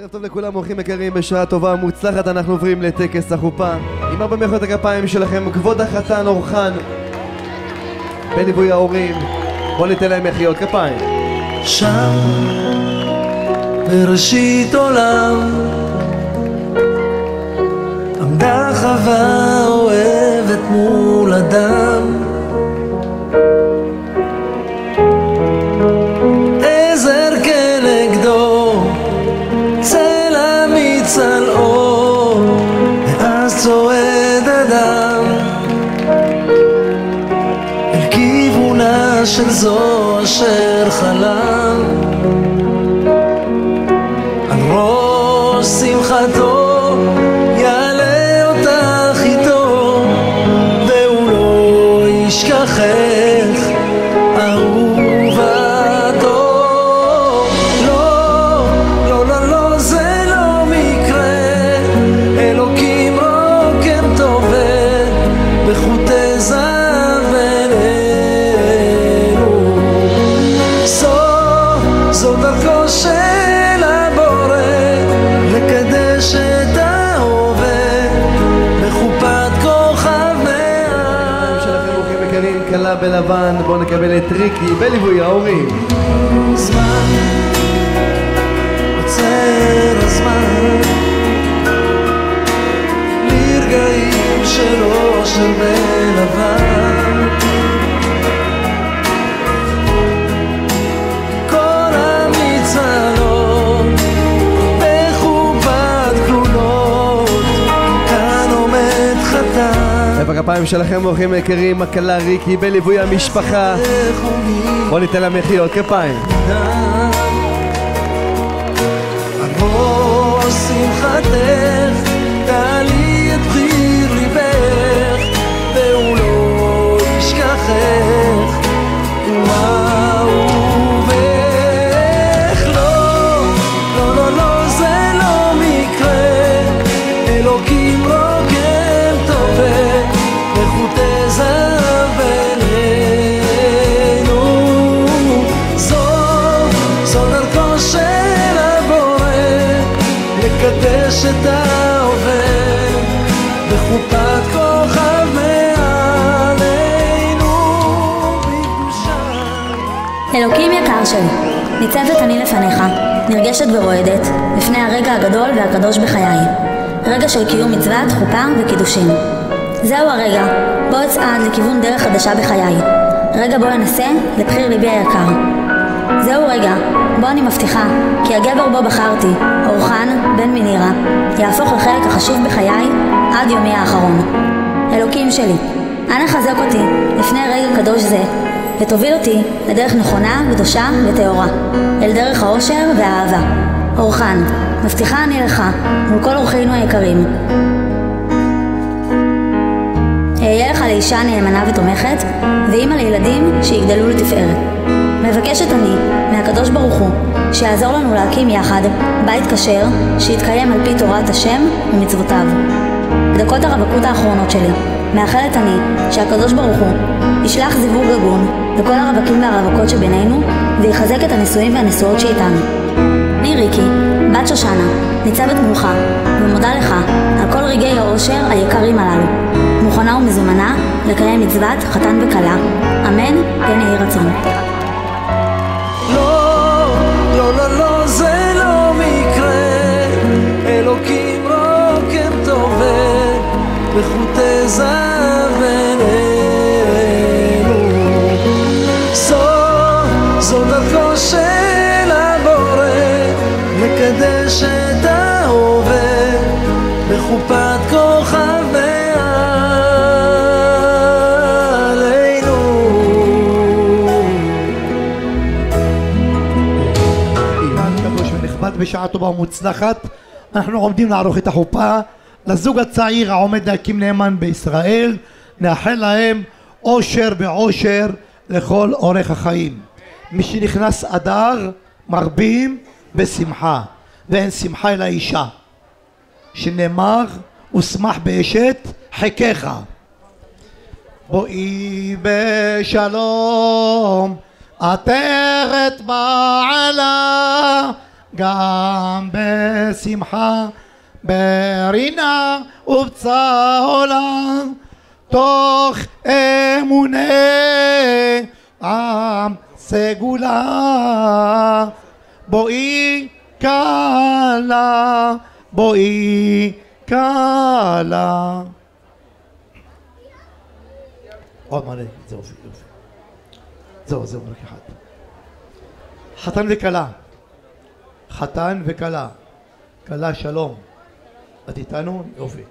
ערב טוב לכולם, אורחים יקרים, בשעה טובה ומוצלחת אנחנו עוברים לטקס החופה עם הרבה מחיאות הכפיים שלכם, כבוד החתן אורחן בליווי ההורים. בואו ניתן להם מחיאות כפיים. שם בראשית עולם עמדה חווה אוהבת מול אדם, עזר כנגדו צל אמיץ על אור, ואז צועד אדם אל כיוונה של זו אשר חלם, על ראש שמחתו יעלה אותך איתו, והוא לא ישכחך אהובתו. לא, לא, לא, לא, זה לא מקרה, אלוקים רוקם טובל בחוטי זהב אלינו. זו דרכו של הבורא לקדש את ההווה בחופת כוכב מעל. שלכם אורחים יקרים, כלה בלבן. בואו נקבל את ריקי בליווי ההורים. זמן, עוצר הזמן לרגעים של אושר בלבן, כל המצלות בחופת כלולות, כאן עומד חתן. מחיאות הכפיים שלכם אורחים יקרים, הכלה ריקי בליווי המשפחה. בואו ניתן להם מחיאות כפיים. על ראש שמחתך תעלי את בחיר ליבך, והוא לא ישכחך ואהובך. לא, לא, לא, לא, זה לא מקרה, אלוקים רוקם טובל בחוטי זהב אלינו. זו דרכו של הבורא לקדש את ההווה בחופת כוכב מעלינו בקדושה. אלוקים יקר שלי, ניצבת אני לפניך, נרגשת ורועדת, לפני הרגע הגדול והקדוש בחיי, רגע של קיום מצוות, חופה וקידושין. זהו הרגע בו אצעד לכיוון דרך חדשה בחיי, רגע בו אנסה לבחיר ליבי היקר. זהו רגע בו אני מבטיחה כי הגבר בו בחרתי, אורחן בן מנירה, יהפוך לחלק החשוב בחיי עד יומי האחרון. אלוקים שלי, אנא חזק אותי לפני רגע קדוש זה, ותוביל אותי לדרך נכונה, קדושה וטהורה, אל דרך האושר והאהבה. אורחן, מבטיחה אני לך מול כל אורחינו היקרים, אהיה לך לאישה נאמנה ותומכת, ואימא לילדים שיגדלו לתפארת. מבקשת אני מהקדוש ברוך הוא שיעזור לנו להקים יחד בית כשר שיתקיים על פי תורת השם ומצוותיו. בדקות הרווקות האחרונות שלי מאחלת אני שהקדוש ברוך הוא ישלח זיווג הגון לכל הרווקים והרווקות שבינינו, ויחזק את הנישואים והנישואות שאיתנו. אני ריקי, בת שושנה, ניצבת מולך ומודה לך על כל רגעי האושר היקרים הללו, מוכנה ומזומנה לקיים מצוות חתן וכלה. אמן כן יהי רצון. לא, לא, לא, לא, זה לא מקרה, אלוקים רוקם טובל בחוטי זהב אלינו. זו דרכו של הבורא לקדש את ההווה בחופת כוכב מעלינו. קדוש ונכבד, בשעה טובה ומוצלחת אנחנו עומדים לערוך את החופה לזוג הצעיר העומד להקים נאמן בישראל. נאחל להם אושר ועושר לכל אורך החיים. משנכנס אדר מרבים בשמחה, ואין שמחה אלא אישה, שנאמר ושמח באשת חיקך. בואי בשלום עטרת בעלה, גם בשמחה, ברינה ובצהולה, תוך אמוני עם סגולה. בואי קלה, בואי קלה. עוד מלא, זהו, זהו, רק אחד. חתן וכלה, חתן וכלה, כלה שלום. את איתנו? יופי.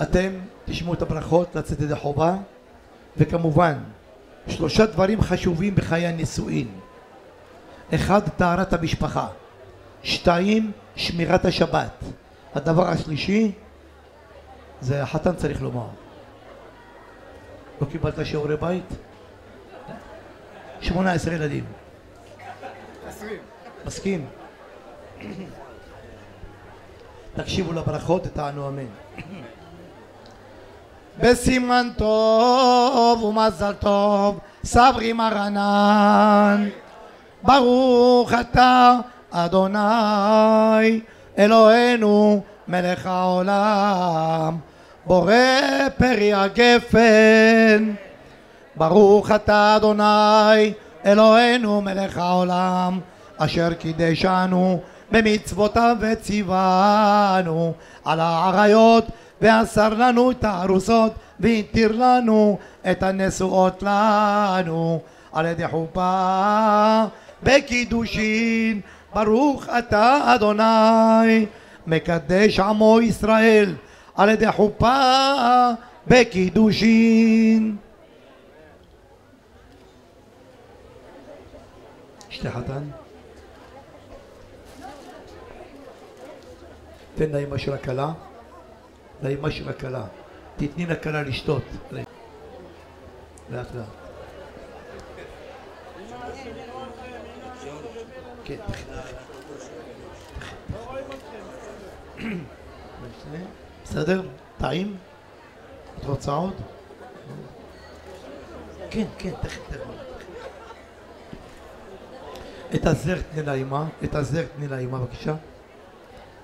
אתם תשמעו את הברכות לצאת ידי חובה, וכמובן 3 דברים חשובים בחיי הנישואין: 1. טהרת המשפחה, 2. שמירת השבת. הדבר השלישי זה החתן צריך לומר. לא קיבלת שיעורי בית? 18 ילדים. 20. מסכים? תקשיבו לברכות ותענו אמן. בסימן טוב ומזל טוב, סברי מרנן, ברוך אתה אדוני אלוהינו מלך העולם, בורא פרי הגפן. ברוך אתה אדוני אלוהינו מלך העולם, אשר קידשנו במצוותיו וציוונו על העריות, ואסר לנו את הארוסות, והתיר לנו את הנשואות לנו על ידי חופה בקידושין. ברוך אתה אדוני מקדש עמו ישראל על ידי חופה בקידושין. שתי חתן, תן לאמא של הכלה, לאמא של הכלה, תתני לכלה לשתות לאט לאט. כן, בסדר? טעים? את רוצה עוד? כן, תכף. את הזר תני לאמא, בבקשה.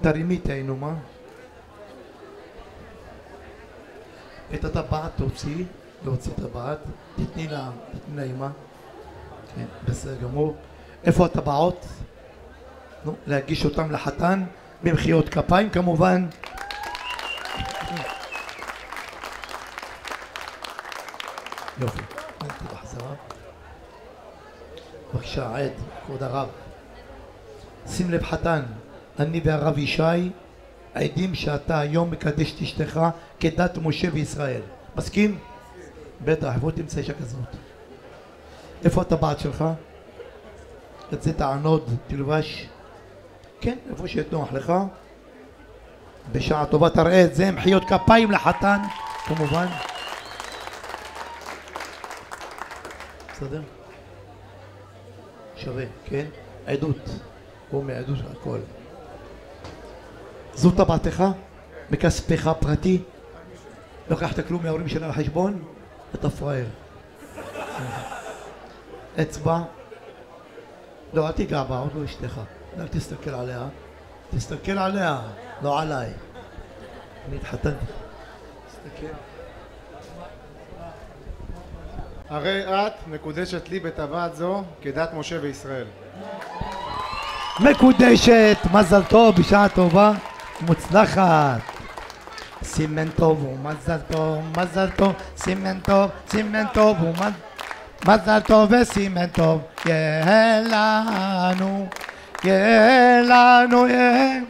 תרימי את העינומה. את הטבעת תוציא, להוציא את הטבעת, תתני לאמא. כן, בסדר גמור. איפה הטבעות? נו, להגיש אותם לחתן במחיאות כפיים כמובן. יופי, בחזרה. בבקשה, עד, כבוד הרב. שים לב חתן, אני והרב ישי עדים שאתה היום מקדש את אשתך כדת משה וישראל. מסכים? בטח, איפה תמצא אישה כזאת? איפה הטבעת שלך? את זה תענוד, תלבש. כן, איפה שיהיה נוח לך. בשעה טובה תראה את זה, מחיאות כפיים לחתן, כמובן. בסדר? שווה, כן? עדות. הוא מעדות הכל. זו טבעתך? מכספך פרטי? לא לקחת כלום מההורים שלה לחשבון? אתה פראייר. אצבע? לא, אל תיגע בה, עוד לא אשתך. אל תסתכל עליה. תסתכל עליה, לא עליי. אני התחתנתי. תסתכל. הרי את מקודשת לי בטבעת זו כדת משה וישראל. מקודשת, מזל טוב, בשעה טובה, מוצלחת. סימן טוב ומזל טוב, מזל טוב, סימן טוב, סימן טוב מזל טוב וסימן טוב. יהיה לנו, יהיה לנו, יהיה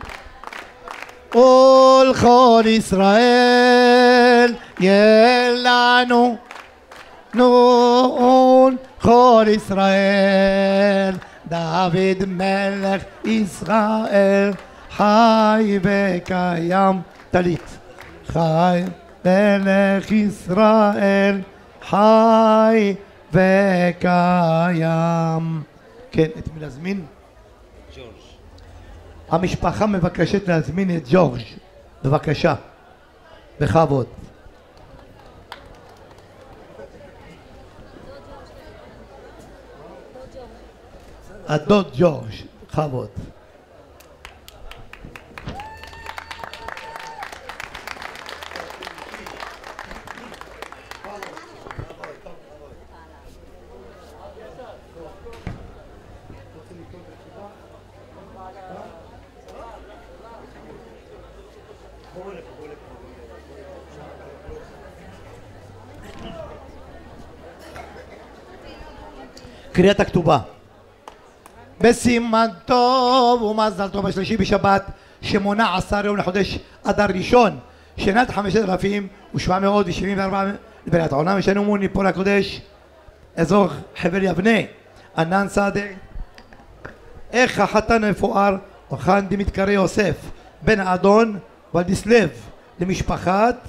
ולכל ישראל, יהיה לנו נון כל ישראל. דוד מלך ישראל חי וקיים. טלית. חי מלך ישראל חי וקיים. כן, את מי להזמין? ג'ורג'. המשפחה מבקשת להזמין את ג'ורג'. בבקשה. בכבוד. הדוד ג'ורג', בכבוד. קריאת הכתובה. בסימן טוב ומזל טוב השלישי בשבת 18 יום לחודש אדר ראשון שנת 5774 לבריאת העולם. יש לנו מוני פה לקודש אזור חבל יבנה ענן סעדה. איך החתן המפואר אורחן דמתקרא יוסף בן האדון ולדיסלב למשפחת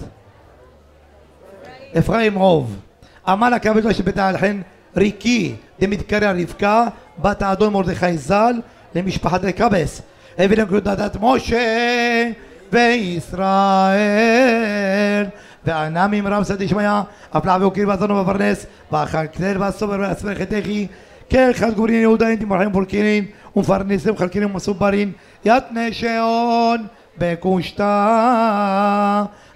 אפרים רוב. עמל הכבד של בית ההלחן ריקי דמתקרא רבקה בת האדון מרדכי ז"ל למשפחת רקבס. הביא לנקודת משה וישראל וענה ממרם שדה דשמיא אפלע והוקיר ועזרנו בפרנס ואכל כתל והסובר והסבר חתכי כאחד גורין יהודאים תמרחים פולקינין ומפרנסים חלקינין ומסוברין יתנה שעון בקושטה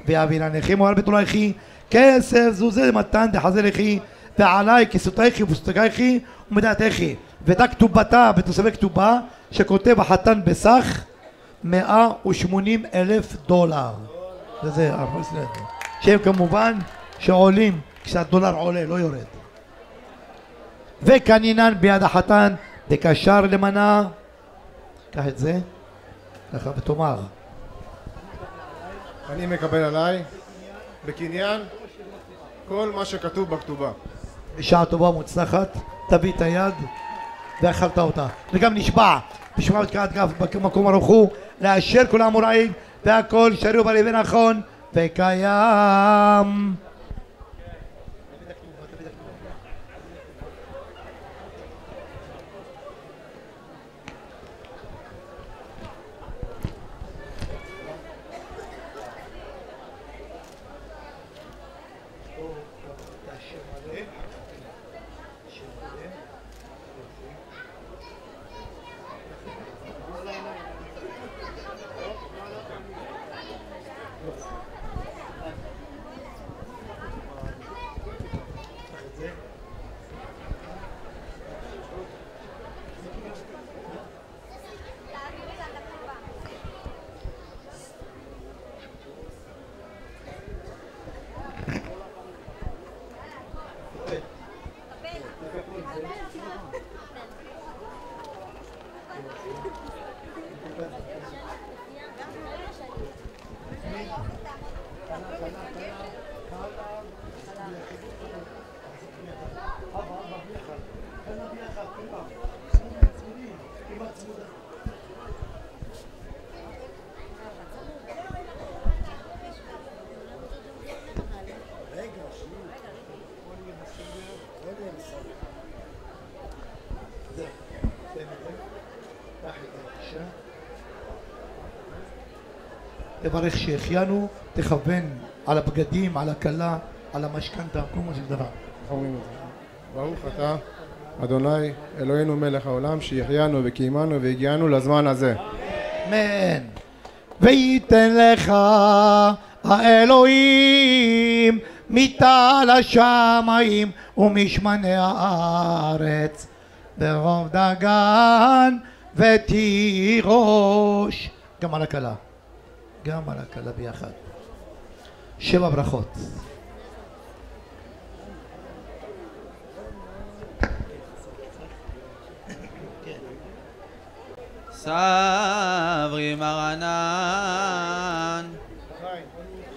ואביא לנכים ועל בתולייכי כסף זוזה מתן דחזה לכי ועלי כסותייכי ופסותייכי ומדעתכי. והייתה כתובתה בתוספי כתובה שכותב החתן בסך $180,000. וזה שהם כמובן שעולים כשהדולר עולה לא יורד. וכנינן ביד החתן דקשר למנה. קח את זה ככה ותאמר אני מקבל עליי בקניין כל מה שכתוב בכתובה. בשעה טובה ומוצלחת תביא את היד ואכלת אותה. וגם נשבע בשמע ותקעת גף במקום ברוך הוא לאשר כל האמוראים והכל שרי ובריא ונכון וקיים. לברך שהחיינו, תכוון על הבגדים, על הכלה, על המשכנתה, כל מה שדבר. ברוך אתה אדוני אלוהינו מלך העולם שהחיינו וקיימנו והגיענו לזמן הזה. אמן. וייתן לך האלוהים מטל השמיים ומשמני הארץ ברוב דגן ותירוש. גם על הכלה, גם על הכלה ביחד. 7 ברכות. סברי מרנן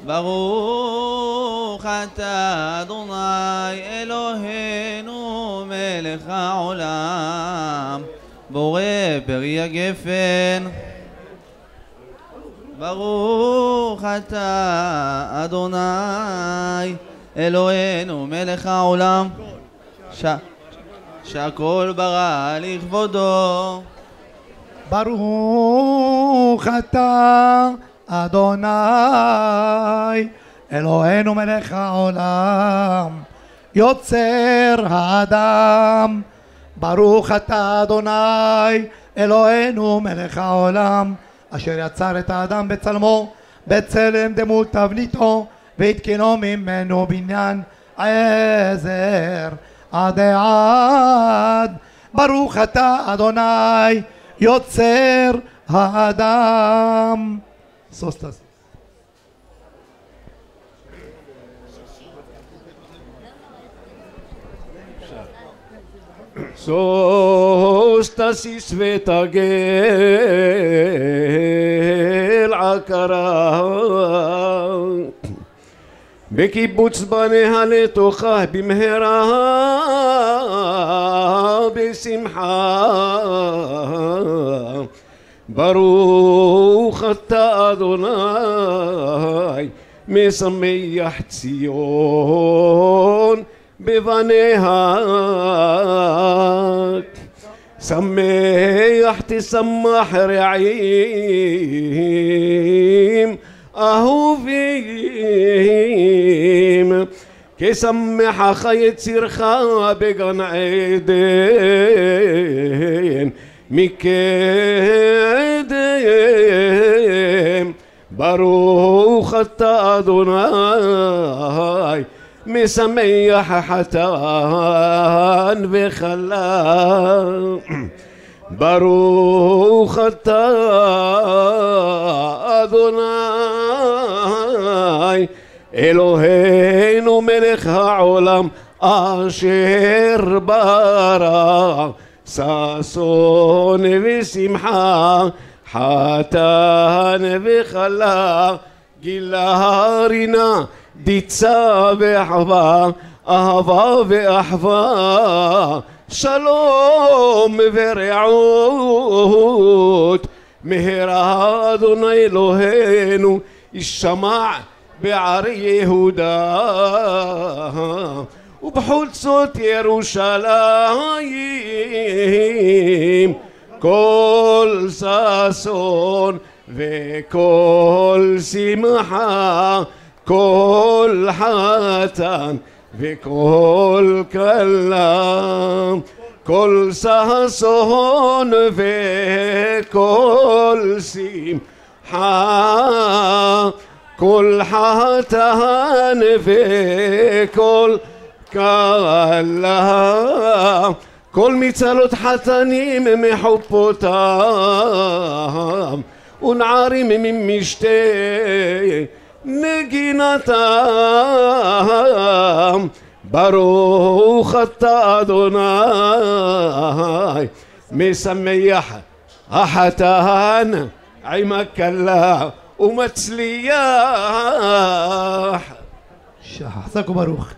ברוך אתה אדוני אלוהינו מלך העולם בורא פרי הגפן. ברוך אתה אדוני אלוהינו מלך העולם שהכל ברא לכבודו. ברוך אתה אדוני אלוהינו מלך העולם יוצר האדם ברוך אתה אדוני אלוהינו מלך העולם אשר יצר את האדם בצלמו בצלם דמות תבניתו והתקינו ממנו בניין עזר עד עד. ברוך אתה אדוני יוצר האדם. סוסטס סוסטסיס ותגל עקרה בקיבוץ בניה לתוכה במהרה בשמחה. ברוך אתה אדוני משמח ציון בבניה. שמח תשמח רעים אהובים כשמחך יצירך בגן עדן מקדם. ברוך אתה אדוני משמח חתן וכלה. ברוך אתה אדוני אלוהינו מלך העולם אשר ברא ששון ושמחה חתן וכלה. גילה רינה דיצה ואחווה אהבה ואחווה שלום ורעות. מהרה אדוני אלוהינו ישמע בערי יהודה ובחוצות ירושלים כל ששון וכל שמחה כל חתן וכל כלה כל ששון וכל שמחה כל חתן וכל כלה כל מצלות חתנים מחופותם ונערים ממשתה נגינתם. ברוך אתה אדוני משמח החתן עם הכלה ומצליח. חזק וברוך.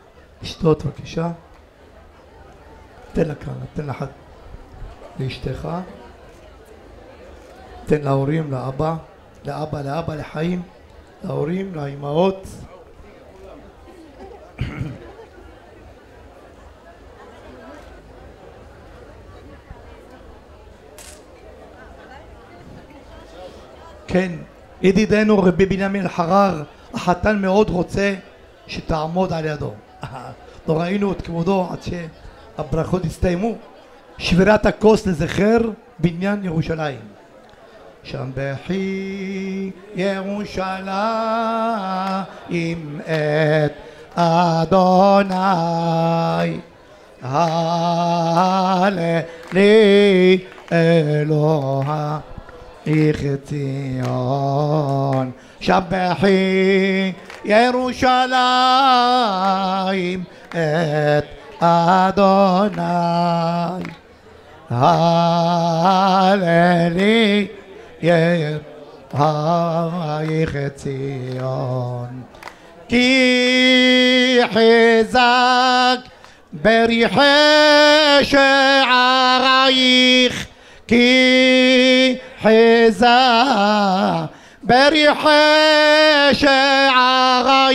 לשתות בבקשה. תן לה כאן, תן לאחד לאשתך, תן להורים, לאבא, לחיים, להורים, לאמהות. כן, ידידנו רבי בנימין אלחרר החתן מאוד רוצה שתעמוד על ידו. לא ראינו את כבודו עד שהברכות הסתיימו. שבירת הכוס לזכר בניין ירושלים. שם בכי ירושלים את אדוני הללי אלוה איך ציון. שם בכי ירושלים את אדוני הללי איך ציון. כי חזק בריחי שערייך כי חזק בריחי שערייך